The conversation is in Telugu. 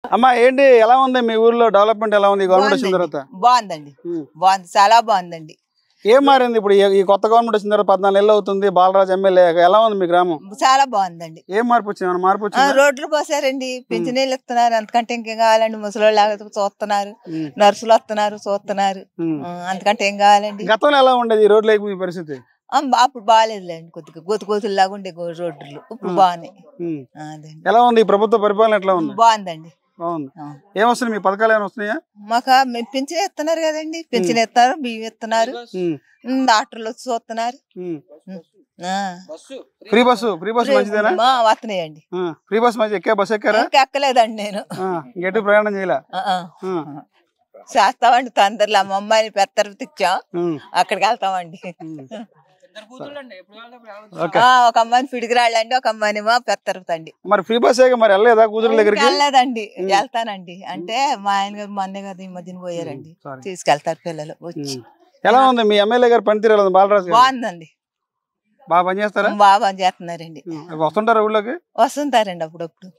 అమ్మా ఏంటి ఎలా ఉంది మీ ఊర్లో డెవలప్మెంట్ ఎలా ఉంది గవర్నమెంట్ వచ్చిన తర్వాత? బాగుందండి, బాగుంది, చాలా బాగుందండి. ఏం మారింది ఇప్పుడు ఈ కొత్త గవర్నమెంట్ వచ్చిన తర్వాత 14 నెలలు అవుతుంది, బాలరాజు ఎమ్మెల్యే ఎలా ఉంది మీ గ్రామం? చాలా బాగుందండి. ఏం మార్పు వచ్చింది? ఏమైనా మార్పు వచ్చిందా? రోడ్లు పోసారండి, పింఛనీళ్ళు ఇస్తున్నారు, అంతకంటే ఇంకేం కావాలండి. ముసలోళ్ళు చూస్తున్నారు, నర్సులు వస్తున్నారు చూస్తున్నారు, అంతకంటే ఏం కావాలండి. గతంలో ఎలా ఉండేది ఈ రోడ్లు మీ పరిస్థితి? అప్పుడు బాగాలేదులేండి, కొద్దిగా గోతులాగా ఉండే రోడ్లు ఇప్పుడు బాగున్నాయి. ఎలా ఉంది ఈ ప్రభుత్వ పరిపాలన? ఎట్లా ఉంది? బాగుందండి, బాగుంది. ఏమొస్తున్నాయి మీ పథకాలు? ఏమైనా వస్తున్నాయా? మాకు పింఛన్ ఇస్తున్నారు కదండి, పింఛన్ ఇస్తున్నారు, బియ్యం ఇస్తున్నారు, డాక్టర్లు వచ్చి చూస్తున్నారు. ఫ్రీ బస్సు మంచిదేనా? వస్తున్నాయండి. ఫ్రీ బస్ మంచి బస్ ఎక్కారా? ఎక్కలేదండి నేను, ఇంకెటు ప్రయాణం చేయలే. చేస్తామండి తొందరలో. మా అమ్మాయిని పెత్తరు తెచ్చాం, అక్కడికి వెళ్తామండి. ఒక అమ్మాయిని పిడికిరాళ్ళండి, ఒక అమ్మాయిని పెత్తరుతండి. మరి ఫ్రీ బస్ మరి వెళ్ళలేదా కూతురు దగ్గరికి? వెళ్ళలేదండి, వెళ్తానండి. అంటే మా ఆయన గారు మొన్నే కదా ఈ మధ్యన పోయారండి, తీసుకెళ్తారు పిల్లలు వచ్చి. ఎలా ఉంది మీ ఎమ్మెల్యే గారు పనితీరు? ఎలా ఉంది బాలరాజు? బాగుందండి, బాగా పనిచేస్తారా? బాగా పని చేస్తున్నారండి. వస్తుంటారా ఊళ్ళోకి? వస్తుంటారండి అప్పుడప్పుడు.